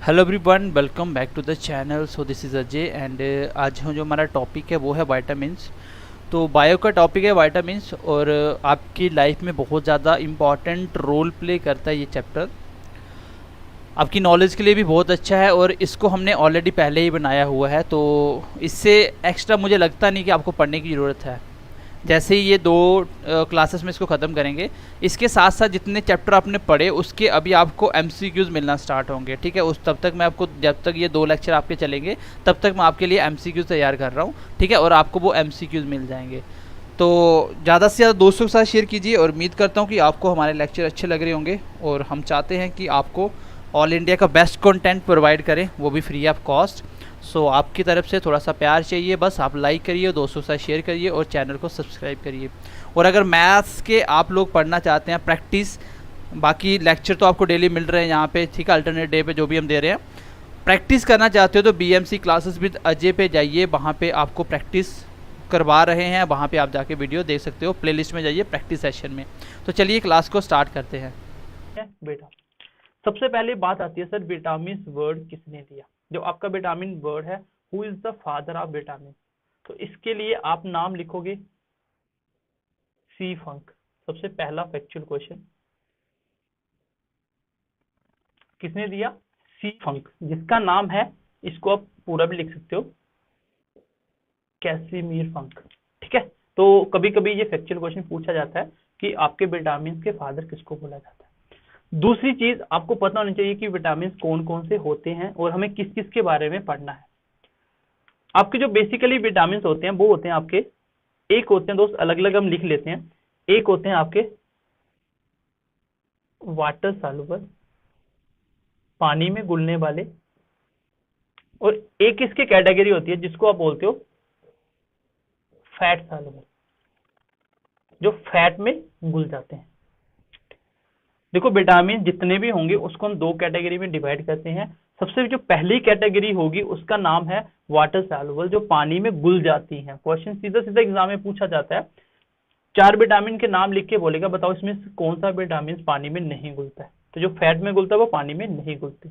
Hello everyone, welcome back to the channel. So this is Ajay and आज जो हमारा topic है वो है वाइटामिन्स। तो बायो का टॉपिक है वाइटामिन्स और आपकी लाइफ में बहुत ज़्यादा इम्पॉर्टेंट रोल प्ले करता है ये चैप्टर। आपकी नॉलेज के लिए भी बहुत अच्छा है और इसको हमने ऑलरेडी पहले ही बनाया हुआ है, तो इससे एक्स्ट्रा मुझे लगता नहीं कि आपको पढ़ने की ज़रूरत है। जैसे ही ये दो क्लासेस में इसको ख़त्म करेंगे, इसके साथ साथ जितने चैप्टर आपने पढ़े उसके अभी आपको एमसीक्यूज़ मिलना स्टार्ट होंगे। ठीक है, उस तब तक मैं आपको, जब तक ये दो लेक्चर आपके चलेंगे तब तक मैं आपके लिए एमसीक्यूज़ तैयार कर रहा हूँ। ठीक है, और आपको वो एमसीक्यूज़ मिल जाएंगे। तो ज़्यादा से ज़्यादा दोस्तों के साथ शेयर कीजिए और उम्मीद करता हूँ कि आपको हमारे लेक्चर अच्छे लग रहे होंगे। और हम चाहते हैं कि आपको ऑल इंडिया का बेस्ट कंटेंट प्रोवाइड करें, वो भी फ्री ऑफ कॉस्ट। सो आपकी तरफ से थोड़ा सा प्यार चाहिए, बस आप लाइक करिए, दोस्तों के साथ शेयर करिए और चैनल को सब्सक्राइब करिए। और अगर मैथ्स के आप लोग पढ़ना चाहते हैं प्रैक्टिस, बाकी लेक्चर तो आपको डेली मिल रहे हैं यहाँ पे, ठीक है, अल्टरनेट डे पे जो भी हम दे रहे हैं। प्रैक्टिस करना चाहते हो तो बीएमसी क्लासेस विद अजय पे जाइए, वहाँ पे आपको प्रैक्टिस करवा रहे हैं, वहाँ पे आप जाके वीडियो देख सकते हो। प्लेलिस्ट में जाइए प्रैक्टिस सेशन में। तो चलिए क्लास को स्टार्ट करते हैं। बेटा, सबसे पहले बात आती है सर, विटामिन वर्ड किसने दिया? जो आपका विटामिन वर्ड है, who is the father of vitamin? तो इसके लिए आप नाम लिखोगे सी फंक। सबसे पहला फैक्चुअल क्वेश्चन, किसने दिया? सी फंक, जिसका नाम है, इसको आप पूरा भी लिख सकते हो, कैसिमीर फंक। ठीक है, तो कभी कभी ये फैक्चुअल क्वेश्चन पूछा जाता है कि आपके विटामिन के फादर किसको बोला जाता है। दूसरी चीज आपको पता होनी चाहिए कि विटामिन कौन कौन से होते हैं और हमें किस किस के बारे में पढ़ना है। आपके जो बेसिकली विटामिन होते हैं वो होते हैं आपके, एक होते हैं दोस्त, अलग अलग हम लिख लेते हैं। एक होते हैं आपके वाटर सॉल्युबल, पानी में घुलने वाले, और एक इसकी कैटेगरी होती है जिसको आप बोलते हो फैट सॉल्युबल, जो फैट में घुल जाते हैं। देखो, विटामिन जितने भी होंगे उसको हम दो कैटेगरी में डिवाइड करते हैं। सबसे जो पहली कैटेगरी होगी उसका नाम है वाटर सॉल्युबल, जो पानी में घुल जाती हैं। क्वेश्चन सीधा सीधा एग्जाम में पूछा जाता है, चार विटामिन के नाम लिख के बोलेगा बताओ इसमें से कौन सा विटामिन पानी में नहीं घुलता है। तो जो फैट में घुलता है वो पानी में नहीं घुलती।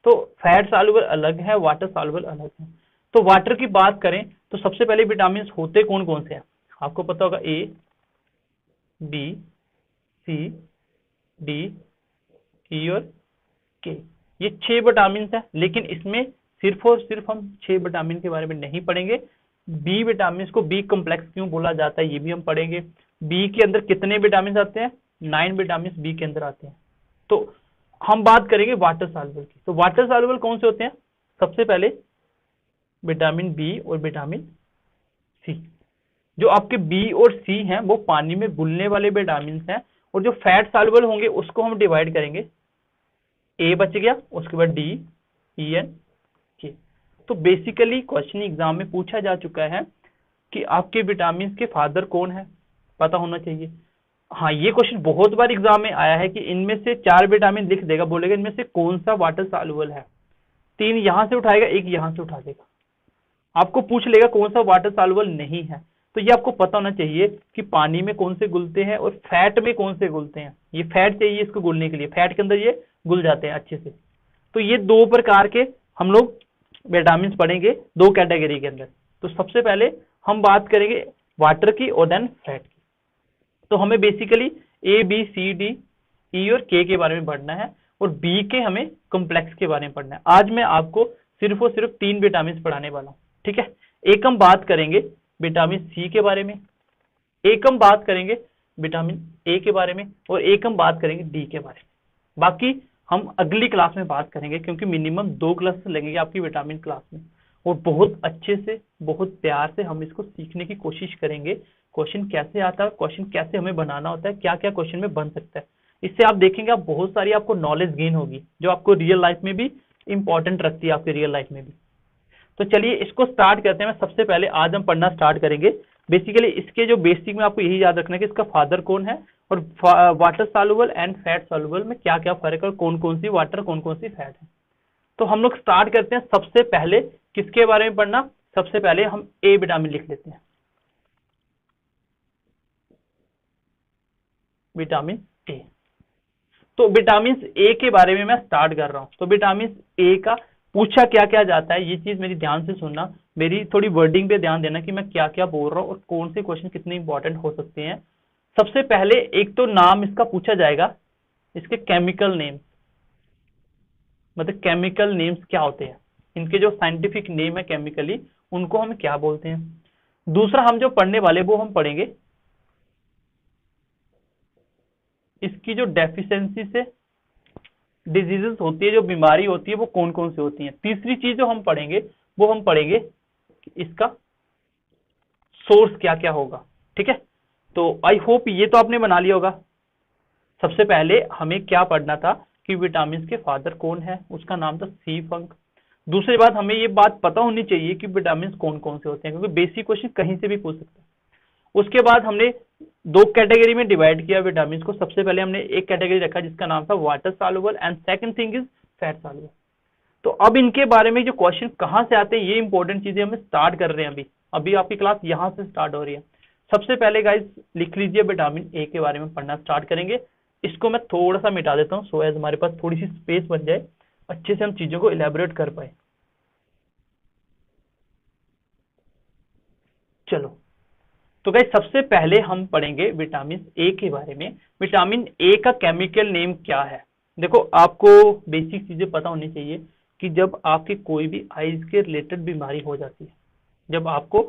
तो फैट सॉल्युबल अलग है, वाटर सॉल्युबल अलग है। तो वाटर की बात करें तो सबसे पहले विटामिन होते कौन कौन से हैं? आपको पता होगा, ए, बी, सी, डी, ई और के। ये 6 विटामिन है, लेकिन इसमें सिर्फ और सिर्फ हम 6 विटामिन के बारे में नहीं पढ़ेंगे। बी विटामिन को बी कॉम्प्लेक्स क्यों बोला जाता है ये भी हम पढ़ेंगे। बी के अंदर कितने विटामिन आते हैं? 9 विटामिन बी के अंदर आते हैं। तो हम बात करेंगे वाटर सॉल्युबल की। तो वाटर सॉल्युबल कौन से होते हैं? सबसे पहले विटामिन बी और विटामिन सी। जो आपके बी और सी हैं वो पानी में घुलने वाले विटामिन हैं, और जो फैट सॉल्युबल होंगे उसको हम डिवाइड करेंगे। ए बच गया, उसके बाद डी, ई, एन, के। तो बेसिकली क्वेश्चन एग्जाम में पूछा जा चुका है कि आपके विटामिन के फादर कौन है, पता होना चाहिए। हाँ, ये क्वेश्चन बहुत बार एग्जाम में आया है कि इनमें से 4 विटामिन लिख देगा, बोलेगा इनमें से कौन सा वाटर सॉल्युबल है। 3 यहां से उठाएगा, एक यहां से उठा देगा, आपको पूछ लेगा कौन सा वाटर सॉल्युबल नहीं है। तो ये आपको पता होना चाहिए कि पानी में कौन से घुलते हैं और फैट में कौन से घुलते हैं। ये फैट चाहिए इसको घुलने के लिए, फैट के अंदर ये घुल जाते हैं अच्छे से। तो ये दो प्रकार के हम लोग विटामिन पढ़ेंगे दो कैटेगरी के अंदर। तो सबसे पहले हम बात करेंगे वाटर की और देन फैट की। तो हमें बेसिकली ए, बी, सी, डी, ई और के बारे में पढ़ना है, और बी के हमें कॉम्प्लेक्स के बारे में पढ़ना है। आज मैं आपको सिर्फ और सिर्फ 3 विटामिन पढ़ाने वाला हूँ। ठीक है, एक हम बात करेंगे विटामिन सी के बारे में, एक हम बात करेंगे विटामिन ए के बारे में, और एक हम बात करेंगे डी के बारे में। बाकी हम अगली क्लास में बात करेंगे, क्योंकि मिनिमम 2 क्लास लगेंगे आपकी विटामिन क्लास में, और बहुत अच्छे से बहुत प्यार से हम इसको सीखने की कोशिश करेंगे। क्वेश्चन कैसे आता है, क्वेश्चन कैसे हमें बनाना होता है, क्या क्या क्वेश्चन में बन सकता है, इससे आप देखेंगे आप बहुत सारी आपको नॉलेज गेन होगी, जो आपको रियल लाइफ में भी इंपॉर्टेंट रखती है, आपकी रियल लाइफ में भी। तो चलिए इसको स्टार्ट करते हैं। सबसे पहले आज हम पढ़ना स्टार्ट करेंगे। बेसिकली इसके जो बेसिक में आपको यही याद रखना है कि इसका फादर कौन है, और water soluble and fat soluble में क्या क्या फर्क है, और कौन कौन सी वाटर कौन कौन सी फैट है। तो हम लोग स्टार्ट करते हैं। सबसे पहले किसके बारे में पढ़ना? सबसे पहले हम ए विटामिन लिख लेते हैं, विटामिन ए। तो विटामिन ए के बारे में मैं स्टार्ट कर रहा हूं। तो विटामिन ए का पूछा क्या क्या जाता है, ये चीज मेरी ध्यान से सुनना, मेरी थोड़ी वर्डिंग पे ध्यान देना कि मैं क्या क्या बोल रहा हूँ और कौन से क्वेश्चन कितने इंपॉर्टेंट हो सकते हैं। सबसे पहले एक तो नाम इसका पूछा जाएगा, इसके केमिकल नेम, मतलब केमिकल नेम्स क्या होते हैं, इनके जो साइंटिफिक नेम है केमिकली, उनको हम क्या बोलते हैं। दूसरा हम जो पढ़ने वाले वो हम पढ़ेंगे इसकी जो डेफिशिएंसी से डिजीजेस होती है, जो बीमारी होती है वो कौन कौन सी होती है। तीसरी चीज जो हम पढ़ेंगे वो हम पढ़ेंगे इसका सोर्स क्या क्या होगा। ठीक है, तो आई होप ये तो आपने बना लिया होगा। सबसे पहले हमें क्या पढ़ना था कि विटामिन के फादर कौन है, उसका नाम था सी फंक। दूसरी बात, हमें ये बात पता होनी चाहिए कि विटामिन कौन कौन से होते हैं, क्योंकि बेसिक क्वेश्चन कहीं से भी पूछ सकते हैं। उसके बाद हमने दो कैटेगरी में डिवाइड किया विटामिन को। सबसे पहले हमने एक कैटेगरी रखा जिसका नाम था water soluble and second thing is fat soluble. तो अब इनके बारे में जो क्वेश्चन कहां से आते हैं, ये इंपॉर्टेंट चीजें हमें स्टार्ट कर रहे हैं। अभी अभी आपकी क्लास यहां से स्टार्ट हो रही है। सबसे पहले गाइस लिख लीजिए, विटामिन ए के बारे में पढ़ना स्टार्ट करेंगे। इसको मैं थोड़ा सा मिटा देता हूँ सो एज हमारे पास थोड़ी सी स्पेस बन जाए, अच्छे से हम चीजों को इलेबोरेट कर पाए। चलो, तो गाइस सबसे पहले हम पढ़ेंगे विटामिन ए के बारे में। विटामिन ए का केमिकल नेम क्या है। देखो, आपको बेसिक चीजें पता होनी चाहिए कि जब आपकी कोई भी आईज के रिलेटेड बीमारी हो जाती है, जब आपको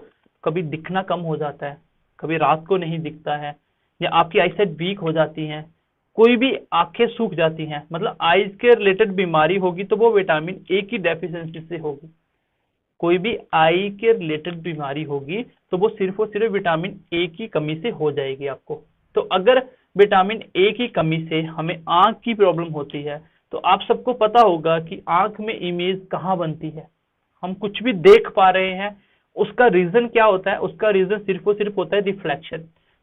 कभी दिखना कम हो जाता है, कभी रात को नहीं दिखता है, या आपकी आईसाइट वीक हो जाती है, कोई भी आंखें सूख जाती हैं, मतलब आईज के रिलेटेड बीमारी होगी तो वो विटामिन ए की डेफिशिएंसी से होगी। कोई भी आई के रिलेटेड बीमारी होगी तो वो सिर्फ और सिर्फ विटामिन ए की कमी से हो जाएगी आपको। तो अगर विटामिन ए की कमी से हमें आंख की प्रॉब्लम होती है, तो आप सबको पता होगा कि आंख में इमेज कहाँ बनती है, हम कुछ भी देख पा रहे हैं, उसका रीजन क्या होता है, उसका रीजन सिर्फ और सिर्फ होता है रिफ्लेक्शन।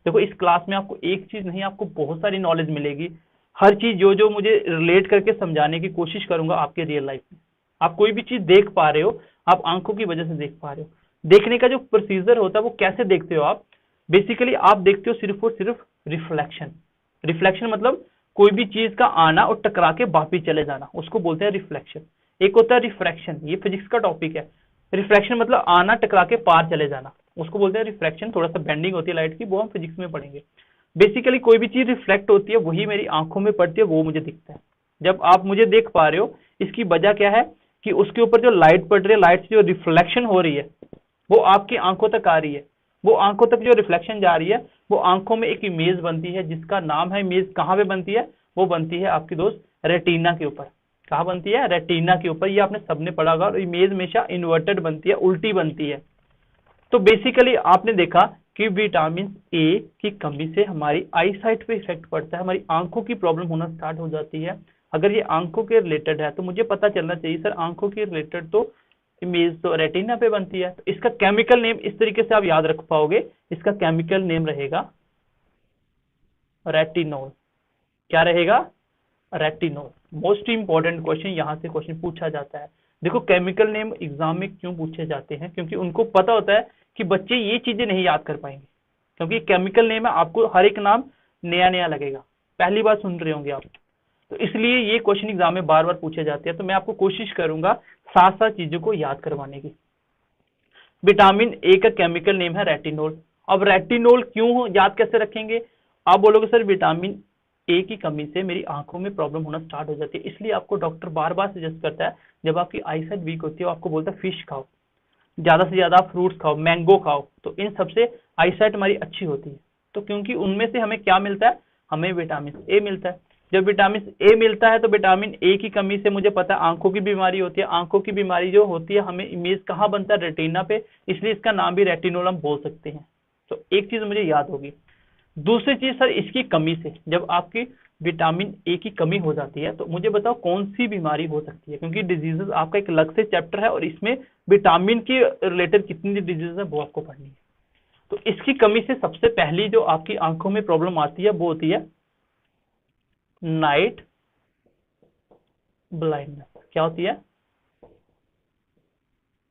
देखो, इस क्लास में आपको एक चीज नहीं, आपको बहुत सारी नॉलेज मिलेगी। हर चीज जो जो मुझे रिलेट करके समझाने की कोशिश करूंगा आपके रियल लाइफ में। आप कोई भी चीज देख पा रहे हो, आप आंखों की वजह से देख पा रहे हो। देखने का जो प्रोसीजर होता है वो कैसे देखते हो आप, बेसिकली आप देखते हो सिर्फ और सिर्फ रिफ्लेक्शन। रिफ्लेक्शन मतलब कोई भी चीज का आना और टकरा के वापिस चले जाना, उसको बोलते हैं रिफ्लेक्शन। एक होता है रिफ्रैक्शन, ये फिजिक्स का टॉपिक है। रिफ्रैक्शन मतलब आना टकरा के पार चले जाना, उसको बोलते हैं रिफ्रैक्शन। थोड़ा सा बेंडिंग होती है लाइट की, वो हम फिजिक्स में पढ़ेंगे। बेसिकली कोई भी चीज रिफ्लेक्ट होती है वही मेरी आंखों में पड़ती है, वो मुझे दिखता है। जब आप मुझे देख पा रहे हो, इसकी वजह क्या है कि उसके ऊपर जो लाइट पड़ रही है, लाइट से जो रिफ्लेक्शन हो रही है वो आपकी आंखों तक आ रही है। वो आंखों तक जो रिफ्लेक्शन जा रही है वो आंखों में एक इमेज बनती है, जिसका नाम है इमेज। कहाँ पे बनती है, वो बनती है आपकी दोस्त रेटिना के ऊपर। कहाँ बनती है, रेटिना के ऊपर। ये आपने सबने पढ़ा होगा। और इमेज हमेशा इन्वर्टेड बनती है, उल्टी बनती है। तो बेसिकली आपने देखा कि विटामिन ए की कमी से हमारी आई साइट पे इफेक्ट पड़ता है, हमारी आंखों की प्रॉब्लम होना स्टार्ट हो जाती है। अगर ये आंखों के रिलेटेड है तो मुझे पता चलना चाहिए सर आंखों के रिलेटेड तो इमेज तो रेटिना पे बनती है। तो इसका केमिकल नेम इस तरीके से आप याद रख पाओगे, इसका केमिकल नेम रहेगा रेटिनोल। क्या रहेगा, रेटिनोल। मोस्ट इंपॉर्टेंट क्वेश्चन, यहां से क्वेश्चन पूछा जाता है। देखो, केमिकल नेम एग्जाम में क्यों पूछे जाते हैं, क्योंकि उनको पता होता है कि बच्चे ये चीजें नहीं याद कर पाएंगे, क्योंकि केमिकल नेम है, आपको हर एक नाम नया नया लगेगा, पहली बार सुन रहे होंगे आप। तो इसलिए ये क्वेश्चन एग्जाम में बार बार पूछे जाते हैं। तो मैं आपको कोशिश करूंगा साथ साथ चीजों को याद करवाने की। विटामिन ए का केमिकल नेम है रेटिनोल। अब रेटिनोल क्यों याद कैसे रखेंगे, आप बोलोगे सर विटामिन ए की कमी से मेरी आंखों में प्रॉब्लम होना स्टार्ट हो जाती है, इसलिए आपको डॉक्टर बार बार सजेस्ट करता है जब आपकी आईसाइट वीक होती है, आपको बोलता है फिश खाओ, ज्यादा से ज्यादा फ्रूट्स खाओ, मैंगो खाओ। तो इन सबसे आईसाइट हमारी अच्छी होती है। तो क्योंकि उनमें से हमें क्या मिलता है, हमें विटामिन ए मिलता है। जब विटामिन ए मिलता है तो विटामिन ए की कमी से मुझे पता है आंखों की बीमारी होती है। आंखों की बीमारी जो होती है हमें इमेज कहाँ बनता है, रेटिना पे, इसलिए इसका नाम भी रेटिनोल हम बोल सकते हैं। तो एक चीज मुझे याद होगी। दूसरी चीज सर, इसकी कमी से जब आपकी विटामिन ए की कमी हो जाती है तो मुझे बताओ कौन सी बीमारी हो सकती है, क्योंकि डिजीजेस आपका एक अलग से चैप्टर है और इसमें विटामिन के रिलेटेड कितनी डिजीजेस है वो आपको पढ़नी है। तो इसकी कमी से सबसे पहली जो आपकी आंखों में प्रॉब्लम आती है वो होती है नाइट ब्लाइंडनेस। क्या होती है,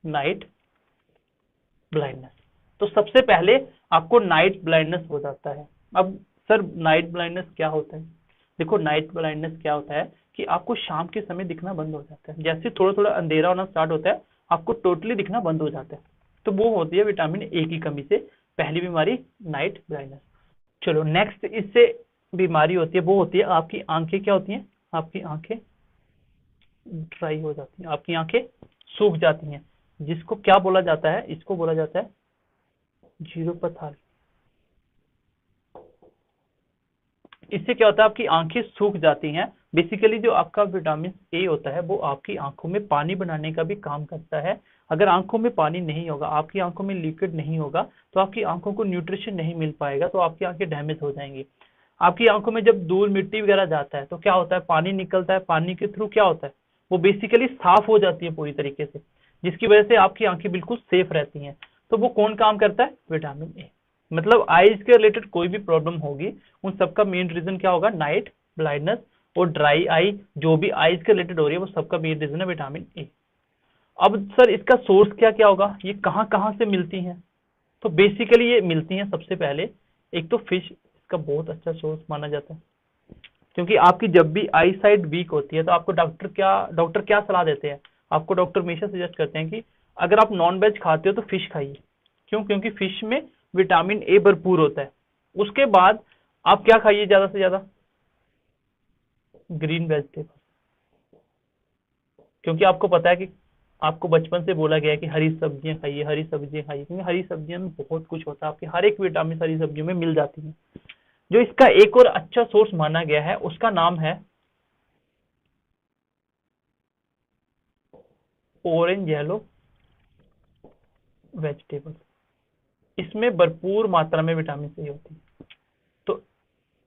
नाइट ब्लाइंडनेस। तो सबसे पहले आपको नाइट ब्लाइंडनेस हो जाता है। अब सर नाइट ब्लाइंडनेस क्या होता है, देखो नाइट ब्लाइंडनेस क्या होता है कि आपको शाम के समय दिखना बंद हो जाता है, जैसे थोड़ा थोड़ा अंधेरा होना स्टार्ट होता है आपको टोटली दिखना बंद हो जाता है, तो वो होती है विटामिन ए की कमी से पहली बीमारी नाइट ब्लाइंडनेस। चलो नेक्स्ट इससे बीमारी होती है वो होती है आपकी आंखें क्या होती हैं, आपकी आंखें ड्राई हो जाती हैं, आपकी आंखें सूख जाती हैं, जिसको क्या बोला जाता है, इसको बोला जाता है जीरोपैथी। इससे क्या होता है आपकी आंखें सूख जाती हैं। बेसिकली जो आपका विटामिन ए होता है वो आपकी आंखों में पानी बनाने का भी काम करता है। अगर आंखों में पानी नहीं होगा, आपकी आंखों में लिक्विड नहीं होगा, तो आपकी आंखों को न्यूट्रिशन नहीं मिल पाएगा, तो आपकी आंखें डैमेज हो जाएंगी। आपकी आंखों में जब धूल मिट्टी वगैरह जाता है तो क्या होता है, पानी निकलता है, पानी के थ्रू क्या होता है वो बेसिकली साफ हो जाती है पूरी तरीके से, जिसकी वजह से आपकी आंखें बिल्कुल सेफ रहती हैं। तो वो कौन काम करता है, विटामिन ए। मतलब आईज के रिलेटेड कोई भी प्रॉब्लम होगी उन सबका मेन रीजन क्या होगा, नाइट ब्लाइंडनेस और ड्राई आई, जो भी आईज के रिलेटेड हो रही है वो सबका मेन रीजन है विटामिन ए। अब सर इसका सोर्स क्या क्या होगा, ये कहाँ कहाँ से मिलती हैं, तो बेसिकली ये मिलती हैं सबसे पहले एक तो फिश, इसका बहुत अच्छा सोर्स माना जाता है, क्योंकि आपकी जब भी आई साइड वीक होती है तो आपको डॉक्टर क्या सलाह देते हैं, आपको डॉक्टर हमेशा सजेस्ट करते हैं कि अगर आप नॉन वेज खाते हो तो फिश खाइए। क्यों, क्योंकि फिश में विटामिन ए भरपूर होता है। उसके बाद आप क्या खाइए ज्यादा से ज्यादा, ग्रीन वेजिटेबल, क्योंकि आपको पता है कि आपको बचपन से बोला गया है कि हरी सब्जियां खाइए, हरी सब्जियां खाइए, क्योंकि हरी सब्जियों में बहुत कुछ होता है, आपकी हर एक विटामिन हरी सब्जियों में मिल जाती है। जो इसका एक और अच्छा सोर्स माना गया है उसका नाम है ऑरेंज येलो वेजिटेबल। इसमें भरपूर मात्रा में विटामिन सी होती है। तो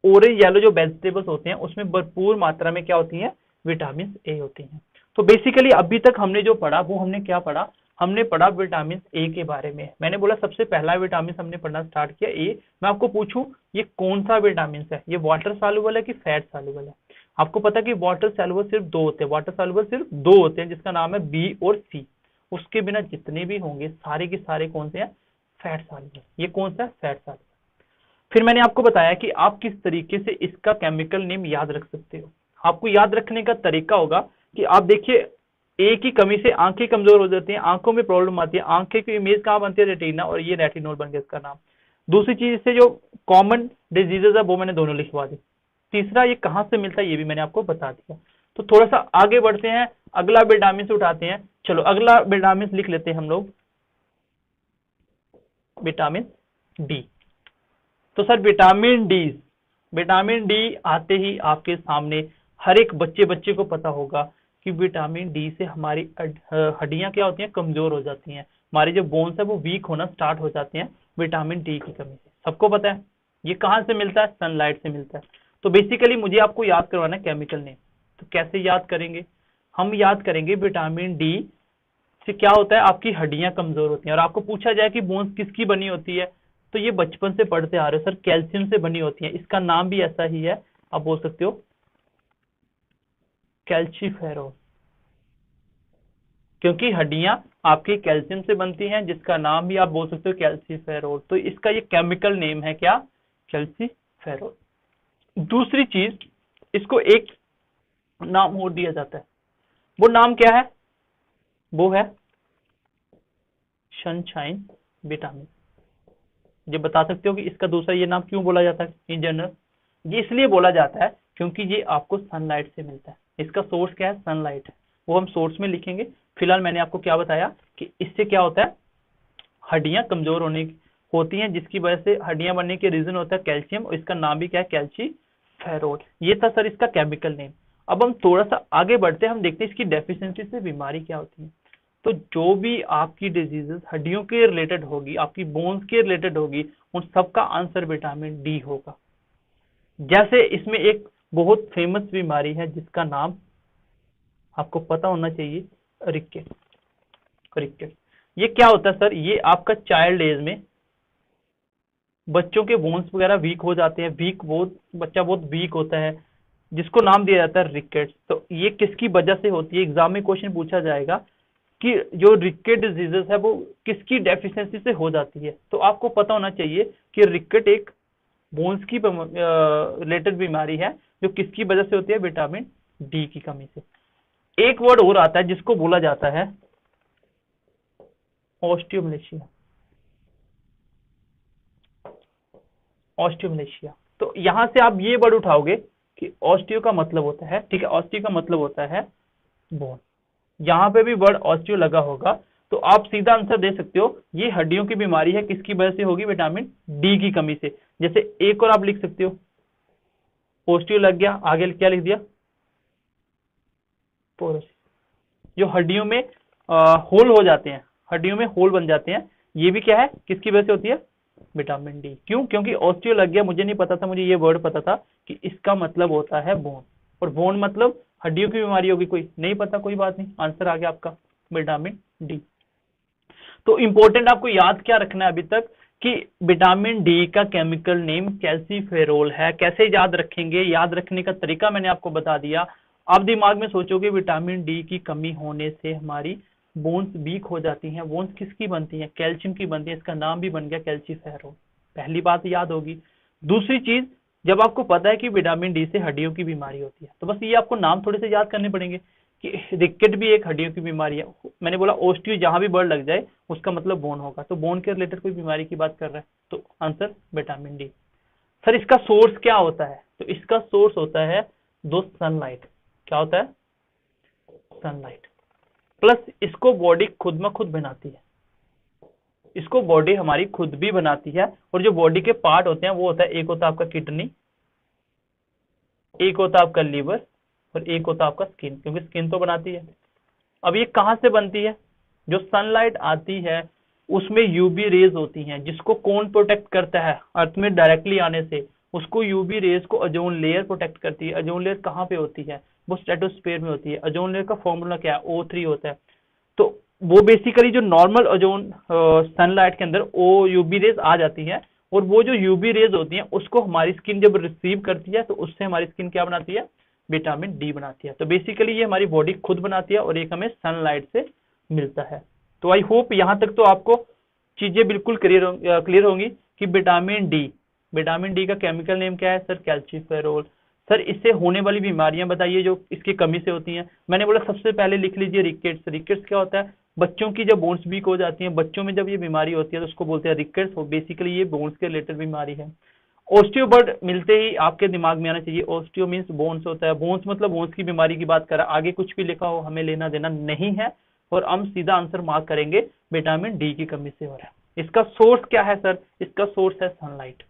ऑरेंज येलो जो वेजिटेबल्स होते हैं उसमें भरपूर मात्रा में क्या होती है, विटामिन ए होती हैं। तो बेसिकली अभी तक हमने जो पढ़ा वो हमने क्या पढ़ा, हमने पढ़ा विटामिन ए के बारे में। मैंने बोला सबसे पहला विटामिन हमने पढ़ना स्टार्ट किया ए। मैं आपको पूछूं ये कौन सा विटामिन है, ये वाटर सॉल्युबल है कि फैट सॉल्युबल है। आपको पता है कि वाटर सॉल्युबल सिर्फ दो होते हैं, वाटर सॉल्युबल सिर्फ दो होते हैं, जिसका नाम है बी और सी। उसके बिना जितने भी होंगे सारे के सारे कौन से हैं, फैट सॉल्युबल। ये कौन सा है, फैट सॉल्युबल। फिर मैंने आपको बताया कि आप किस तरीके से इसका केमिकल नेम याद रख सकते हो। आपको याद रखने का तरीका होगा कि आप देखिए ए की कमी से आंखें कमजोर हो जाती हैं, आंखों में प्रॉब्लम आती है, आंखें की इमेज कहाँ बनती है, रेटिना, और ये रेटिनोल बन गया इसका नाम। दूसरी चीज इससे जो कॉमन डिजीजेज है वो मैंने दोनों लिखवा दी। तीसरा ये कहाँ से मिलता है ये भी मैंने आपको बता दिया। तो थोड़ा सा आगे बढ़ते हैं, अगला विटामिन उठाते हैं। चलो अगला विटामिन लिख लेते हैं हम लोग, विटामिन डी। तो सर विटामिन डी आते ही आपके सामने हर एक बच्चे को पता होगा कि विटामिन डी से हमारी हड्डियां क्या होती हैं, कमजोर हो जाती हैं, हमारे जो बोन्स है वो वीक होना स्टार्ट हो जाते हैं विटामिन डी की कमी से। सबको पता है ये कहाँ से मिलता है, सनलाइट से मिलता है। तो बेसिकली मुझे आपको याद करवाना है केमिकल नेम। तो कैसे याद करेंगे, हम याद करेंगे विटामिन डी से क्या होता है, आपकी हड्डियां कमजोर होती हैं। और आपको पूछा जाए कि बोन्स किसकी बनी होती है, तो ये बचपन से पढ़ते आ रहे हो सर, कैल्शियम से बनी होती है। इसका नाम भी ऐसा ही है, आप बोल सकते हो कैल्शिफेरोल, क्योंकि हड्डियां आपकी कैल्शियम से बनती हैं, जिसका नाम भी आप बोल सकते हो कैल्शिफेरोल। तो इसका ये केमिकल नेम है क्या, कैल्शिफेरोल। दूसरी चीज, इसको एक नाम और दिया जाता है, वो नाम क्या है, वो है सनशाइन विटामिन। ये बता सकते हो कि इसका दूसरा ये नाम क्यों बोला जाता है इन जनरल, ये इसलिए बोला जाता है क्योंकि ये आपको सनलाइट से मिलता है। इसका सोर्स क्या है, सनलाइट है, वो हम सोर्स में लिखेंगे। फिलहाल मैंने आपको क्या बताया कि इससे क्या होता है, हड्डियां कमजोर होती हैं, जिसकी वजह से हड्डियां बनने के रीजन होता है कैल्शियम, और इसका नाम भी क्या है, कैल्शिफेरोल। ये था सर इसका केमिकल नेम। अब हम थोड़ा सा आगे बढ़ते हैं, हम देखते हैं इसकी डेफिशिएंसी से बीमारी क्या होती है। तो जो भी आपकी डिजीजेस हड्डियों के रिलेटेड होगी, आपकी बोन्स के रिलेटेड होगी, उन सबका आंसर विटामिन डी होगा। जैसे इसमें एक बहुत फेमस बीमारी है जिसका नाम आपको पता होना चाहिए, रिकेट। रिकेट ये क्या होता है सर, ये आपका चाइल्ड एज में बच्चों के बोन्स वगैरह वीक हो जाते हैं, बच्चा बहुत वीक होता है, जिसको नाम दिया जाता है रिकेट। तो ये किसकी वजह से होती है, एग्जाम में क्वेश्चन पूछा जाएगा कि जो रिकेट डिजीजेस है वो किसकी डेफिशिएंसी से हो जाती है। तो आपको पता होना चाहिए कि रिकेट एक बोन्स की रिलेटेड बीमारी है जो किसकी वजह से होती है, विटामिन डी की कमी से। एक वर्ड और आता है जिसको बोला जाता है ऑस्टियोमलेशिया। ऑस्टियोमलेशिया, तो यहां से आप ये वर्ड उठाओगे कि ऑस्टियो का मतलब होता है, ठीक है, ऑस्टियो का मतलब होता है बोन। यहां पे भी वर्ड ऑस्टियो लगा होगा तो आप सीधा आंसर दे सकते हो, ये हड्डियों की बीमारी है, किसकी वजह से होगी, विटामिन डी की कमी से। जैसे एक और आप लिख सकते हो, ऑस्टियो लग गया, आगे क्या लिख दिया, पोरोसिस। जो हड्डियों में होल हो जाते हैं, हड्डियों में होल बन जाते हैं, ये भी क्या है, किसकी वजह से होती है, विटामिन डी। क्यों, क्योंकि ऑस्टियो लग गया, मुझे नहीं पता था, मुझे ये वर्ड पता था कि इसका मतलब होता है बोन, और बोन मतलब हड्डियों की बीमारी होगी, कोई नहीं पता, कोई बात नहीं, आंसर आ गया आपका विटामिन डी। तो इंपॉर्टेंट आपको याद क्या रखना है अभी तक कि विटामिन डी का केमिकल नेम कैल्सीफेरोल है। कैसे याद रखेंगे, याद रखने का तरीका मैंने आपको बता दिया। आप दिमाग में सोचोगे विटामिन डी की कमी होने से हमारी बोन्स वीक हो जाती हैं। बोन्स किसकी बनती हैं, कैल्शियम की बनती है, इसका नाम भी बन गया कैल्सीफेरोल। पहली बात याद होगी। दूसरी चीज, जब आपको पता है कि विटामिन डी से हड्डियों की बीमारी होती है तो बस ये आपको नाम थोड़े से याद करने पड़ेंगे कि रिकेट भी एक हड्डियों की बीमारी है। मैंने बोला ऑस्टियो जहां भी वर्ड लग जाए उसका मतलब बोन होगा, तो बोन के रिलेटेड कोई बीमारी की बात कर रहा है तो आंसर विटामिन डी। सर इसका सोर्स क्या होता है, तो इसका सोर्स होता है दो सनलाइट। क्या होता है, सनलाइट। प्लस इसको बॉडी खुद में खुद बनाती है, इसको बॉडी हमारी खुद भी बनाती है। और जो बॉडी के पार्ट होते हैं वो होता है, एक होता है आपका किडनी, एक होता है आपका लीवर, और एक होता है आपका स्किन, क्योंकि स्किन तो बनाती है। अब ये कहां से बनती है, जो सनलाइट आती है उसमें यूवी रेज होती हैं, जिसको कौन प्रोटेक्ट करता है, अर्थ में डायरेक्टली आने से उसको यूवी रेज को ओजोन लेयर प्रोटेक्ट करती है। ओजोन लेयर कहाँ पे होती है, वो स्ट्रेटोस्फीयर में होती है। ओजोन लेयर का फॉर्मूला क्या है, O3 होता है। तो वो बेसिकली जो नॉर्मल ओजोन सनलाइट के अंदर वो यूवी रेज आ जाती है, और वो जो यूवी रेज होती है उसको हमारी स्किन जब रिसीव करती है तो उससे हमारी स्किन क्या बनाती है, विटामिन डी बनाती है। तो बेसिकली ये हमारी बॉडी खुद बनाती है और एक हमें सनलाइट से मिलता है। तो आई होप यहां तक तो आपको चीजें बिल्कुल क्लियर होंगी कि विटामिन डी का केमिकल नेम क्या है सर, कैल्सीफेरोल। सर इससे होने वाली बीमारियां बताइए जो इसकी कमी से होती हैं। मैंने बोला सबसे पहले लिख लीजिए रिकेट्स। रिकेट्स क्या होता है, बच्चों की जब बोन्स वीक हो जाती हैं, बच्चों में जब ये बीमारी होती है तो उसको बोलते हैं रिकेट्स। बेसिकली ये बोन्स के रिलेटेड बीमारी है। ऑस्टियो वर्ड मिलते ही आपके दिमाग में आना चाहिए, ऑस्टियो मींस बोन्स होता है। बोन्स मतलब बोन्स की बीमारी की बात कर रहा है, आगे कुछ भी लिखा हो हमें लेना देना नहीं है, और हम सीधा आंसर मार्क करेंगे विटामिन डी की कमी से हो रहा है। इसका सोर्स क्या है सर, इसका सोर्स है सनलाइट।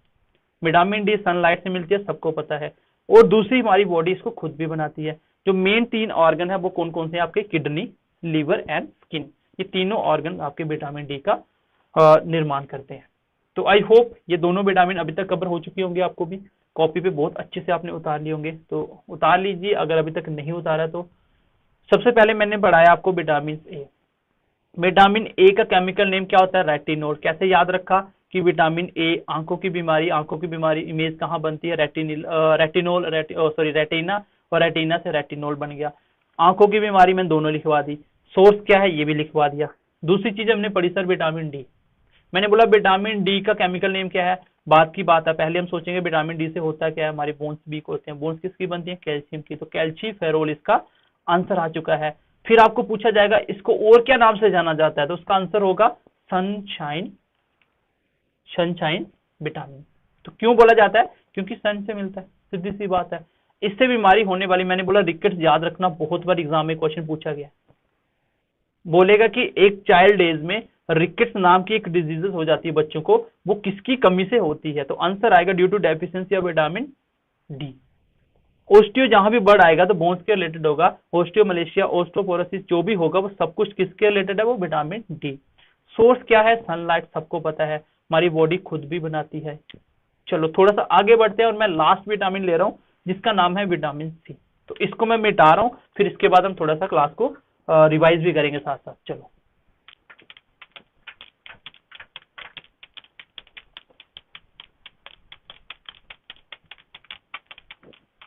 विटामिन डी सनलाइट से मिलती है, सबको पता है। और दूसरी हमारी बॉडी इसको खुद भी बनाती है। जो मेन 3 ऑर्गन है वो कौन कौन से हैं आपके, किडनी, लीवर एंड स्किन। ये तीनों ऑर्गन आपके विटामिन डी का निर्माण करते हैं। तो आई होप ये दोनों विटामिन अभी तक कवर हो चुके होंगे, आपको भी कॉपी पे बहुत अच्छे से आपने उतार लिए होंगे, तो उतार लीजिए अगर अभी तक नहीं उतारा तो। सबसे पहले मैंने पढ़ाया आपको विटामिन ए। विटामिन ए का केमिकल नेम क्या होता है, रेटिनोल। कैसे याद रखा कि विटामिन ए आंखों की बीमारी इमेज कहाँ बनती है, रेटिना, और रेटिना से रेटिनोल बन गया। आंखों की बीमारी में दोनों लिखवा दी। सोर्स क्या है ये भी लिखवा दिया। दूसरी चीज हमने पढ़ी सर विटामिन डी। मैंने बोला विटामिन डी का केमिकल नेम क्या है, बात की बात है, पहले हम सोचेंगे विटामिन डी से होता क्या है, हमारे बोन्स वीक होते हैं। बोन्स किसकी बनती है, कैल्शियम की। तो कैल्सीफेरोल इसका आंसर आ चुका है। फिर आपको पूछा जाएगा इसको और क्या नाम से जाना जाता है, तो उसका आंसर होगा सनशाइन विटामिन। तो क्यों बोला जाता है, क्योंकि सन से मिलता है, सीधी सी बात है। इससे बीमारी होने वाली, मैंने बोला रिकेट्स याद रखना, बहुत बार एग्जाम में क्वेश्चन पूछा गया, बोलेगा कि एक चाइल्ड एज में रिकेट्स नाम की एक डिजीजेस हो जाती है बच्चों को, वो किसकी कमी से होती है, तो आंसर आएगा due to deficiency of vitamin D. Osteo जहां भी वर्ड आएगा तो बोन्स के रिलेटेड होगा। ऑस्टियोमलेशिया, ऑस्टियोपोरोसिस जो भी होगा वो सब कुछ किसके रिलेटेड है, वो विटामिन डी। सोर्स क्या है, सनलाइट, सबको पता है, हमारी बॉडी खुद भी बनाती है। चलो थोड़ा सा आगे बढ़ते हैं, और मैं लास्ट विटामिन ले रहा हूं जिसका नाम है विटामिन सी। तो इसको मैं मिटा रहा हूं, फिर इसके बाद हम थोड़ा सा क्लास को रिवाइज भी करेंगे साथ साथ। चलो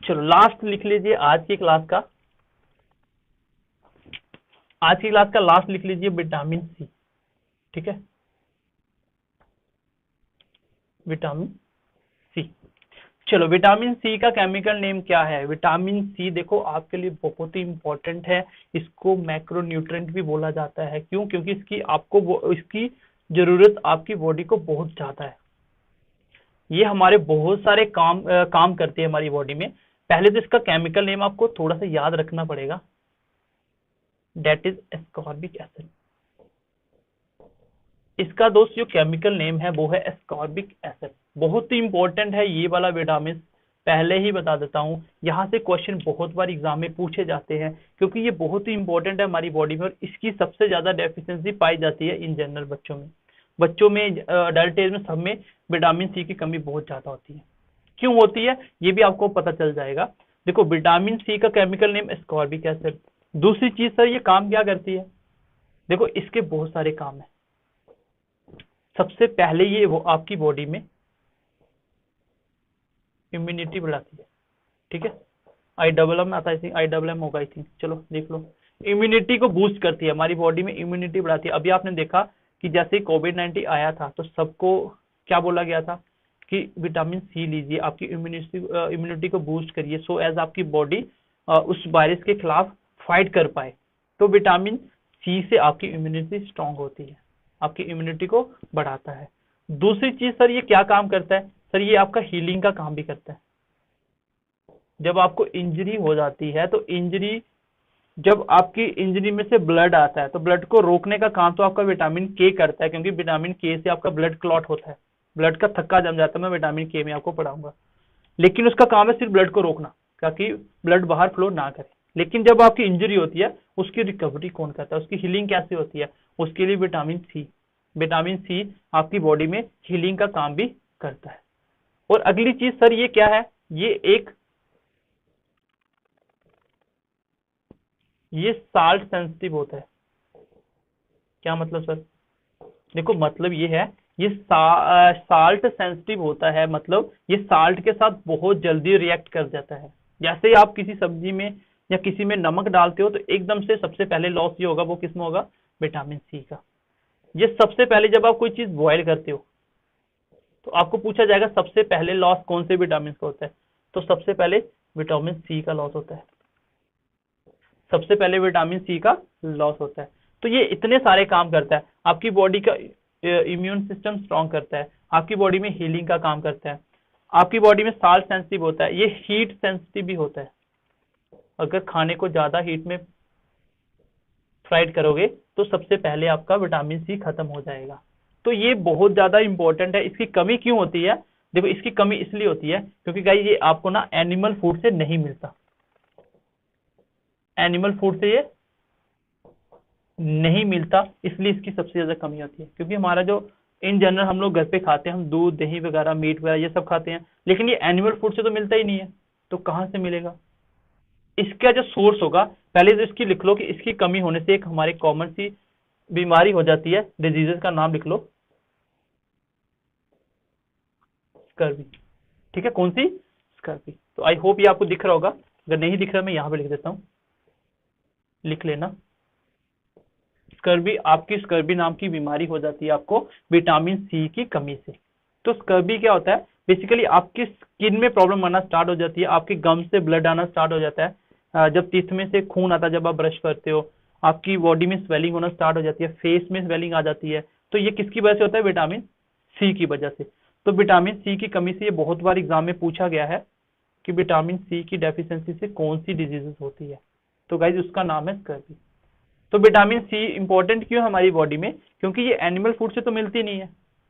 चलो लास्ट लिख लीजिए आज की क्लास का, लास्ट लिख लीजिए विटामिन सी। ठीक है, विटामिन सी। चलो विटामिन सी का केमिकल नेम क्या है? विटामिन सी देखो आपके लिए बहुत ही इंपॉर्टेंट है, इसको मैक्रोन्यूट्रेंट भी बोला जाता है। क्यों? क्योंकि इसकी जरूरत आपकी बॉडी को बहुत ज्यादा है। ये हमारे बहुत सारे काम करती है हमारी बॉडी में। पहले तो इसका केमिकल नेम आपको थोड़ा सा याद रखना पड़ेगा, डेट इज एस्कॉर्बिक एसिड। इसका दोस्त जो केमिकल नेम है वो है एस्कॉर्बिक एसिड। बहुत ही इंपॉर्टेंट है ये वाला विटामिन, पहले ही बता देता हूँ। यहाँ से क्वेश्चन बहुत बार एग्जाम में पूछे जाते हैं क्योंकि ये बहुत ही इंपॉर्टेंट है हमारी बॉडी में, और इसकी सबसे ज्यादा डेफिशिएंसी पाई जाती है इन जनरल बच्चों में अडल्ट एज में सब में विटामिन सी की कमी बहुत ज्यादा होती है। क्यों होती है ये भी आपको पता चल जाएगा। देखो विटामिन सी का केमिकल नेम एस्कॉर्बिक एसिड। दूसरी चीज सर ये काम क्या करती है? देखो इसके बहुत सारे काम है। सबसे पहले ये वो आपकी बॉडी में इम्यूनिटी बढ़ाती है, ठीक है। IMM आता है, IMM होगा आई थिंक, चलो देख लो। इम्यूनिटी को बूस्ट करती है, हमारी बॉडी में इम्यूनिटी बढ़ाती है। अभी आपने देखा कि जैसे कोविड-19 आया था तो सबको क्या बोला गया था कि विटामिन सी लीजिए, आपकी इम्यूनिटी को बूस्ट करिए, सो एज आपकी बॉडी उस वायरस के खिलाफ फाइट कर पाए। तो विटामिन सी से आपकी इम्यूनिटी स्ट्रांग होती है, आपकी इम्यूनिटी को बढ़ाता है। दूसरी चीज सर ये क्या काम करता है? सर ये आपका हीलिंग का काम भी करता है। जब आपको इंजरी हो जाती है तो जब आपकी इंजरी में से ब्लड आता है तो ब्लड को रोकने का काम तो आपका विटामिन के करता है, क्योंकि विटामिन के से आपका ब्लड क्लॉट होता है, ब्लड का थक्का जम जाता है। मैं विटामिन के में आपको पढ़ाऊंगा, लेकिन उसका काम है सिर्फ ब्लड को रोकना ताकि ब्लड बाहर फ्लो ना करे। लेकिन जब आपकी इंजरी होती है उसकी रिकवरी कौन करता है, उसकी हीलिंग कैसे होती है? उसके लिए विटामिन सी आपकी बॉडी में हीलिंग का काम भी करता है। और अगली चीज सर ये क्या है? ये साल्ट सेंसिटिव होता है। क्या मतलब सर? देखो मतलब ये है, ये साल्ट सेंसिटिव होता है, मतलब ये साल्ट के साथ बहुत जल्दी रिएक्ट कर जाता है। जैसे आप किसी सब्जी में या किसी में नमक डालते हो तो एकदम से सबसे पहले लॉस ये होगा, वो किसमें होगा? विटामिन सी का। ये सबसे पहले जब आप कोई चीज बॉयल करते हो तो आपको पूछा जाएगा सबसे पहले लॉस कौन से विटामिन का होता है, तो सबसे पहले विटामिन सी का लॉस होता है। सबसे पहले विटामिन सी का लॉस होता है। तो ये इतने सारे काम करता है, आपकी बॉडी का इम्यून सिस्टम स्ट्रांग करता है, आपकी बॉडी में हीलिंग का काम करता है, आपकी बॉडी में साल्ट सेंसिटिव होता है, ये हीट सेंसिटिव भी होता है। अगर खाने को ज्यादा हीट में फ्राइड करोगे तो सबसे पहले आपका विटामिन सी खत्म हो जाएगा। तो ये बहुत ज्यादा इंपॉर्टेंट है। इसकी कमी क्यों होती है? देखो इसकी कमी इसलिए होती है क्योंकि गाइस ये आपको ना एनिमल फूड से नहीं मिलता, एनिमल फूड से ये नहीं मिलता, इसलिए इसकी सबसे ज्यादा कमी होती है। क्योंकि हमारा जो इन जनरल हम लोग घर पे खाते हैं, हम दूध दही वगैरह मीट वगैरह ये सब खाते हैं, लेकिन ये एनिमल फूड से तो मिलता ही नहीं है, तो कहां से मिलेगा? इसका जो सोर्स होगा, पहले तो इसकी लिख लो कि इसकी कमी होने से एक हमारी कॉमन सी बीमारी हो जाती है, डिजीजेस का नाम लिख लो, स्कर्वी। ठीक है, कौन सी? स्कर्वी। तो आई होप ये आपको दिख रहा होगा, अगर नहीं दिख रहा मैं यहाँ पे लिख देता हूँ, लिख लेना। स्कर्वी, आपकी स्कर्वी नाम की बीमारी हो जाती है आपको विटामिन सी की कमी से। तो स्कर्वी क्या होता है? बेसिकली आपकी स्किन में प्रॉब्लम आना स्टार्ट हो जाती है, आपके गम से ब्लड आना स्टार्ट हो जाता है, जब टीथ में से खून आता है जब आप ब्रश करते हो, आपकी बॉडी में स्वेलिंग होना स्टार्ट हो जाती है, फेस में स्वेलिंग आ जाती है। तो ये किसकी वजह से होता है? विटामिन सी की वजह से। तो विटामिन सी की कमी से ये बहुत बार एग्जाम में पूछा गया है कि विटामिन सी की डेफिशिएंसी से कौन सी डिजीजेस होती है, तो गाइज उसका नाम है स्कर्वी। तो विटामिन सी इंपॉर्टेंट क्यों है हमारी बॉडी में? क्योंकि ये एनिमल फूड से तो मिलती नहीं है,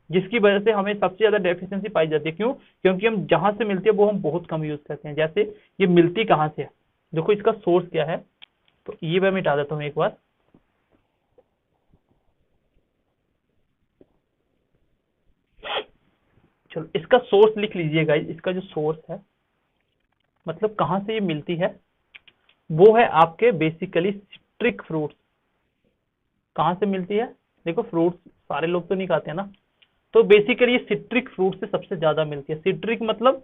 जिसकी वजह से हमें सबसे ज्यादा डेफिशिएंसी पाई जाती है। क्यों? क्योंकि हम जहां से मिलती है वो हम बहुत कम यूज करते हैं। जैसे ये मिलती कहां से है, देखो इसका सोर्स क्या है, तो ये मैं मिटा देता हूं एक बार। चलो इसका सोर्स लिख लीजिएगा, इसका जो सोर्स है मतलब कहां से ये मिलती है, वो है आपके बेसिकली सिट्रिक फ्रूट्स। कहां से मिलती है? देखो फ्रूट्स सारे लोग तो नहीं खाते हैं ना, तो बेसिकली ये सिट्रिक फ्रूट से सबसे ज्यादा मिलती है। सिट्रिक मतलब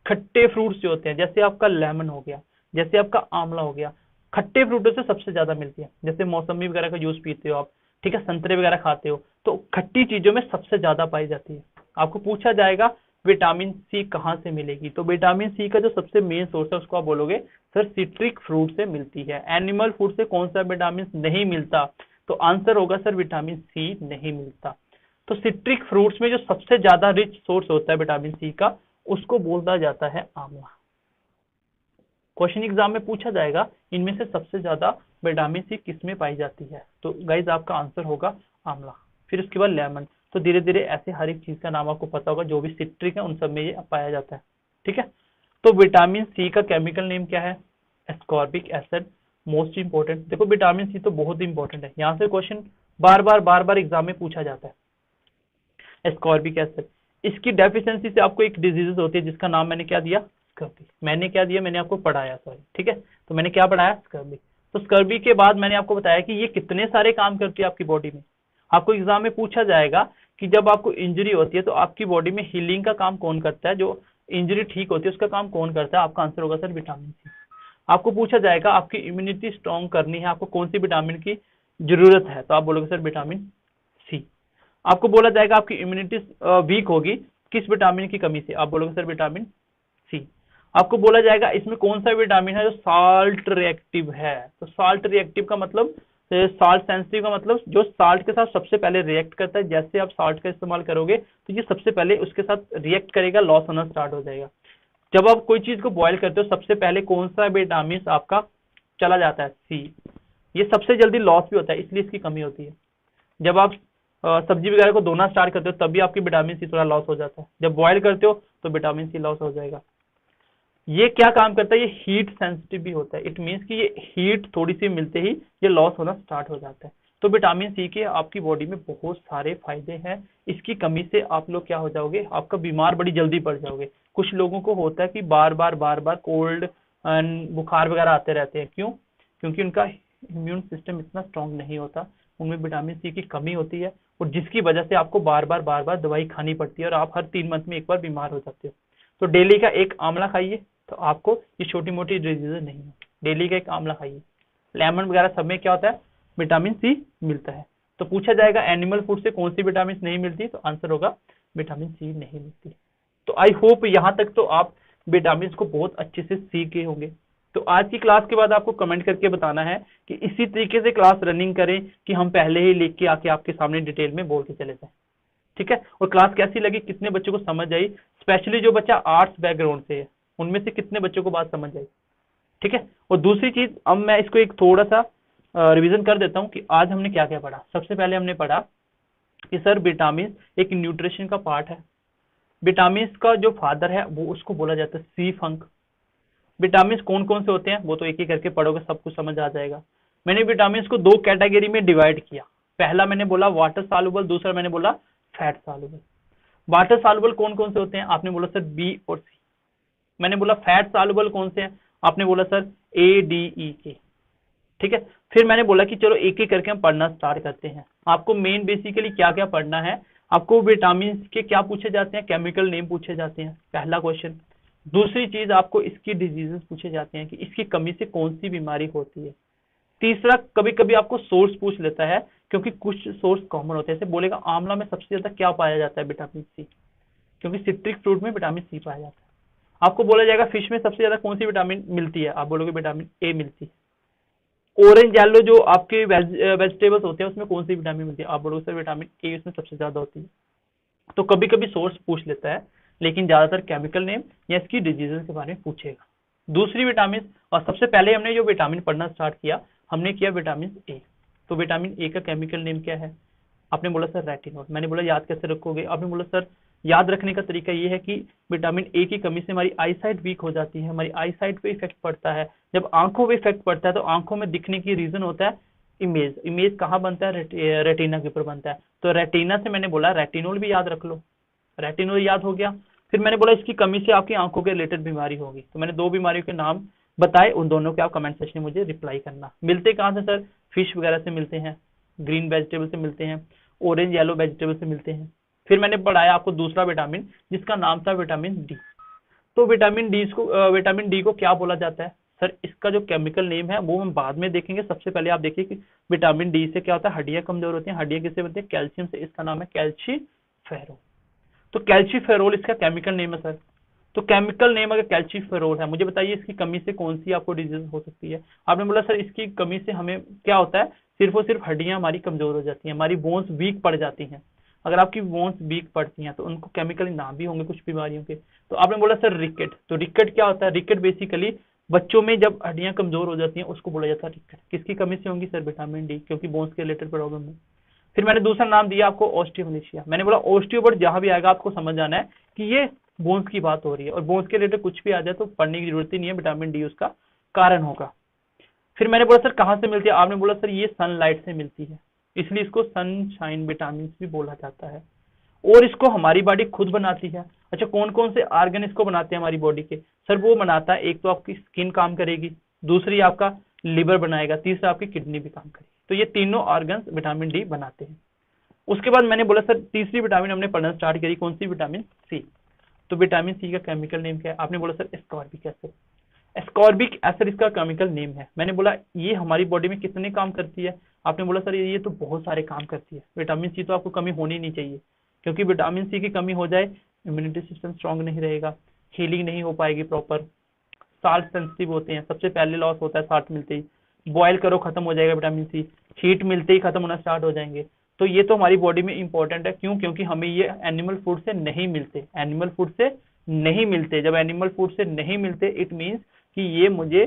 खट्टे फ्रूट्स जो होते हैं, जैसे आपका लेमन हो गया, जैसे आपका आंवला हो गया, खट्टे फ्रूटों से सबसे ज्यादा मिलती है। जैसे मौसमी वगैरह का जूस पीते हो आप, ठीक है, संतरे वगैरह खाते हो, तो खट्टी चीजों में सबसे ज्यादा पाई जाती है। आपको पूछा जाएगा विटामिन सी कहाँ से मिलेगी? तो विटामिन सी का जो सबसे मेन सोर्स है उसको आप बोलोगे सर सिट्रिक फ्रूट से मिलती है। एनिमल फूड से कौन सा विटामिन नहीं मिलता? तो आंसर होगा सर विटामिन सी नहीं मिलता। तो सिट्रिक फ्रूट्स में जो सबसे ज्यादा रिच सोर्स होता है विटामिन सी का, उसको बोला जाता है आंवला। क्वेश्चन एग्जाम में पूछा जाएगा इनमें से सबसे ज्यादा विटामिन सी किसमें पाई जाती है? तो गाइज आपका आंसर होगा आंवला। फिर उसके बाद लेमन। तो धीरे धीरे ऐसे हर एक चीज का नाम आपको पता होगा, जो भी सिट्रिक है उन सब में ये पाया जाता है। ठीक है, तो विटामिन सी का केमिकल नेम क्या है? Ascorbic acid. मोस्ट इंपोर्टेंट, देखो विटामिन सी तो बहुत इंपॉर्टेंट है, यहाँ से क्वेश्चन बार बार एग्जाम में पूछा जाता है। एस्कॉर्बिक एसिड, इसकी डेफिशिएंसी से आपको एक डिजीज होती है जिसका नाम मैंने क्या दिया? स्कर्वी। मैंने क्या दिया? मैंने आपको पढ़ाया, सॉरी, ठीक है, तो मैंने क्या पढ़ाया? स्कर्वी। तो स्कर्वी के बाद मैंने आपको बताया कि ये कितने सारे काम करती है आपकी बॉडी में। आपको एग्जाम में पूछा जाएगा कि जब आपको इंजरी होती है तो आपकी बॉडी में हीलिंग का काम कौन करता है? जो इंजरी ठीक होती है उसका काम कौन करता है? आपका आंसर होगा सर विटामिन सी। आपको पूछा जाएगा आपकी इम्यूनिटी स्ट्रॉन्ग करनी है, आपको कौन सी विटामिन की जरूरत है? तो आप बोलोगे सर विटामिन सी। आपको बोला जाएगा आपकी इम्यूनिटी वीक होगी किस विटामिन की कमी से? आप बोलोगे सर विटामिन सी। आपको बोला जाएगा इसमें कौन सा विटामिन है जो साल्ट रिएक्टिव है? तो साल्ट रिएक्टिव का मतलब, साल्ट सेंसिटिव का मतलब जो साल्ट के साथ सबसे पहले रिएक्ट करता है। जैसे आप साल्ट का इस्तेमाल करोगे तो ये सबसे पहले उसके साथ रिएक्ट करेगा, लॉस होना स्टार्ट हो जाएगा। जब आप कोई चीज को बॉयल करते हो सबसे पहले कौन सा विटामिन आपका चला जाता है? सी। ये सबसे जल्दी लॉस भी होता है, इसलिए इसकी कमी होती है। जब आप सब्जी वगैरह को धोना स्टार्ट करते हो तभी आपकी विटामिन सी थोड़ा लॉस हो जाता है। जब बॉयल करते हो तो विटामिन सी लॉस हो जाएगा। ये क्या काम करता है? ये हीट सेंसिटिव भी होता है। इट मीन्स कि ये हीट थोड़ी सी मिलते ही ये लॉस होना स्टार्ट हो जाता है। तो विटामिन सी के आपकी बॉडी में बहुत सारे फायदे हैं। इसकी कमी से आप लोग क्या हो जाओगे? आपका बीमार बड़ी जल्दी पड़ जाओगे। कुछ लोगों को होता है कि बार बार कोल्ड एंड बुखार वगैरह आते रहते हैं। क्यों? क्योंकि उनका इम्यून सिस्टम इतना स्ट्रांग नहीं होता, उनमें विटामिन सी की कमी होती है, और जिसकी वजह से आपको बार बार दवाई खानी पड़ती है और आप हर 3 मंथ में एक बार बीमार हो जाते हो। तो डेली का एक आंवला खाइए तो आपको ये छोटी मोटी डिजीज नहीं है। डेली का एक आंवला खाइए। लेमन वगैरह सब में क्या होता है? विटामिन सी मिलता है। तो पूछा जाएगा एनिमल फूड से कौन सी विटामिन नहीं मिलती? तो आंसर होगा विटामिन सी नहीं मिलती। तो आई होप यहाँ तक तो आप विटामिन को बहुत अच्छे से सीख गए होंगे। तो आज की क्लास के बाद आपको कमेंट करके बताना है कि इसी तरीके से क्लास रनिंग करें कि हम पहले ही लिख के आके आपके सामने डिटेल में बोल के चले जाएं। ठीक है, और क्लास कैसी लगी, कितने बच्चों को समझ आई? स्पेशली जो बच्चा आर्ट्स बैकग्राउंड से है उनमें से कितने बच्चों को बात समझ आई? ठीक है, और दूसरी चीज अब मैं इसको एक थोड़ा सा रिवीजन कर देता हूं कि आज हमने क्या क्या पढ़ा। सबसे पहले हमने पढ़ा कि सर विटामिन एक न्यूट्रिशन का पार्ट है। विटामिन का जो फादर है वो उसको बोला जाता है सी फंक। विटामिन कौन कौन से होते हैं वो तो एक एक करके पढ़ोगे सब कुछ समझ आ जाएगा। मैंने विटामिन को 2 कैटेगरी में डिवाइड किया। पहला मैंने बोला वाटर सॉल्युबल, दूसरा मैंने बोला फैट सॉल्युबल। वाटर सॉल्युबल कौन कौन से होते हैं? आपने बोला सर बी और सी। मैंने बोला फैट सॉल्युबल कौन से हैं? आपने बोला सर ए डी ई के। ठीक है, फिर मैंने बोला कि चलो एक एक करके हम पढ़ना स्टार्ट करते हैं। आपको मेन बेसिकली क्या क्या पढ़ना है? आपको विटामिन के क्या पूछे जाते हैं? केमिकल नेम पूछे जाते हैं, पहला क्वेश्चन। दूसरी चीज आपको इसकी डिजीजेस पूछे जाते हैं कि इसकी कमी से कौन सी बीमारी होती है। तीसरा कभी कभी आपको सोर्स पूछ लेता है, क्योंकि कुछ सोर्स कॉमन होते हैं। जैसे बोलेगा आंवला में सबसे ज्यादा क्या पाया जाता है? विटामिन सी, क्योंकि सिट्रिक फ्रूट में विटामिन सी पाया जाता है। आपको बोला जाएगा फिश में सबसे ज्यादा कौन सी विटामिन मिलती है? आप बोलोगे विटामिन ए मिलती है। ऑरेंज येलो जो आपके वेजिटेबल्स होते हैं उसमें कौन सी विटामिन मिलती है? आप बोलोगे सर विटामिन ए उसमें सबसे ज्यादा होती है। तो कभी कभी सोर्स पूछ लेता है, लेकिन ज्यादातर केमिकल नेम या इसकी डिजीजेस के बारे में पूछेगा। दूसरी विटामिन, और सबसे पहले हमने जो विटामिन पढ़ना स्टार्ट किया हमने किया विटामिन ए। तो विटामिन ए का केमिकल नेम क्या है? आपने बोला सर रेटिनॉल। मैंने बोला याद कैसे रखोगे? आपने बोला सर याद रखने का तरीका ये है कि विटामिन ए की कमी से हमारी आई साइट वीक हो जाती है, हमारी आई साइट पे इफेक्ट पड़ता है। जब आंखों पे इफेक्ट पड़ता है तो आंखों में दिखने की रीजन होता है इमेज। इमेज कहाँ बनता है? रेटिना के ऊपर बनता है। तो रेटिना से मैंने बोला रेटिनोल भी याद रख लो। रेटिनोल याद हो गया। फिर मैंने बोला इसकी कमी से आपकी आंखों के रिलेटेड बीमारी होगी। तो मैंने 2 बीमारियों के नाम बताए, उन दोनों के आप कमेंट सेक्शन में मुझे रिप्लाई करना। मिलते कहाँ से सर? फिश वगैरह से मिलते हैं, ग्रीन वेजिटेबल से मिलते हैं, ऑरेंज येलो वेजिटेबल से मिलते हैं। फिर मैंने पढ़ाया आपको दूसरा विटामिन जिसका नाम था विटामिन डी। तो विटामिन डी को क्या बोला जाता है? सर इसका जो केमिकल नेम है वो हम बाद में देखेंगे। सबसे पहले आप देखिए कि विटामिन डी से क्या होता है? हड्डियां कमजोर होती हैं। हड्डियां किससे बनती है? कैल्शियम से। इसका नाम है कैल्शिफेरो। तो कैल्सीफेरोल इसका केमिकल नेम है सर। तो केमिकल नेम अगर कैल्सीफेरोल है, मुझे बताइए इसकी कमी से कौन सी आपको डिजीज हो सकती है। आपने बोला सर इसकी कमी से हमें क्या होता है, सिर्फ और सिर्फ हड्डियां हमारी कमजोर हो जाती हैं, हमारी बोन्स वीक पड़ जाती हैं। अगर आपकी बोन्स वीक पड़ती हैं तो उनको केमिकल नाम भी होंगे कुछ बीमारियों के। तो आपने बोला सर रिकेट, तो रिकेट क्या होता है, रिकेट बेसिकली बच्चों में जब हड्डियां कमजोर हो जाती हैं उसको बोला जाता है रिकेट। किसकी कमी से होंगी सर, विटामिन डी, क्योंकि बोन्स के रिलेटेड प्रॉब्लम है। फिर मैंने दूसरा नाम दिया आपको ऑस्टियोमलेशिया। मैंने बोला ऑस्टियोबर्ड जहां भी आएगा आपको समझ आना है कि ये बोन्स की बात हो रही है, और बोन्स के रिलेटेड कुछ भी आ जाए तो पढ़ने की जरूरत ही नहीं है, विटामिन डी उसका कारण होगा। फिर मैंने बोला सर कहां से मिलती है, आपने बोला सर ये सनलाइट से मिलती है, इसलिए इसको सनशाइन विटामिन भी बोला जाता है, और इसको हमारी बॉडी खुद बनाती है। अच्छा कौन कौन से ऑर्गन इसको बनाते हैं हमारी बॉडी के, सर वो बनाता है, एक तो आपकी स्किन काम करेगी, दूसरी आपका लिवर बनाएगा, तीसरा आपकी किडनी भी काम करेगी। तो ये तीनों ऑर्गन विटामिन डी बनाते हैं। उसके बाद मैंने बोला सर तीसरी विटामिन हमने पढ़ना स्टार्ट करी, कौन सी, विटामिन सी। तो विटामिन सी का केमिकल नेम क्या है, आपने बोला sir ascorbic acid. Ascorbic acid इसका केमिकल नेम है। मैंने बोला ये हमारी बॉडी में कितने काम करती है, आपने बोला सर ये तो बहुत सारे काम करती है। विटामिन सी तो आपको कमी होनी नहीं चाहिए, क्योंकि विटामिन सी की कमी हो जाए इम्यूनिटी सिस्टम स्ट्रांग नहीं रहेगा, हीलिंग नहीं हो पाएगी प्रॉपर, साल्ट सेंसिटिव होते हैं, सबसे पहले लॉस होता है साल्ट मिलते ही, बॉयल करो खत्म हो जाएगा विटामिन सी, हीट मिलते ही खत्म होना स्टार्ट हो जाएंगे। तो ये तो हमारी बॉडी में इंपॉर्टेंट है, क्यों, क्योंकि हमें ये एनिमल फूड से नहीं मिलते, एनिमल फूड से नहीं मिलते। जब एनिमल फूड से नहीं मिलते इट मीन्स कि ये मुझे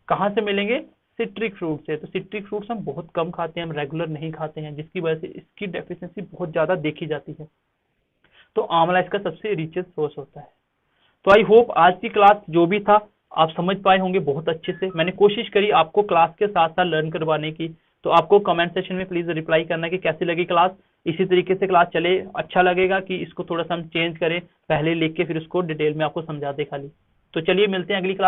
कहाँ से मिलेंगे, सिट्रिक फ्रूट से। तो सिट्रिक फ्रूट्स हम बहुत कम खाते हैं, हम रेगुलर नहीं खाते हैं, जिसकी वजह से इसकी डेफिशिएंसी बहुत ज्यादा देखी जाती है। तो आंवला इसका सबसे रिचेस्ट सोर्स होता है। तो आई होप आज की क्लास जो भी था आप समझ पाए होंगे बहुत अच्छे से। मैंने कोशिश करी आपको क्लास के साथ साथ लर्न करवाने की, तो आपको कमेंट सेक्शन में प्लीज रिप्लाई करना कि कैसी लगी क्लास। इसी तरीके से क्लास चले, अच्छा लगेगा कि इसको थोड़ा सा हम चेंज करें, पहले लिख के फिर उसको डिटेल में आपको समझा दे खाली। तो चलिए मिलते हैं अगली क्लास।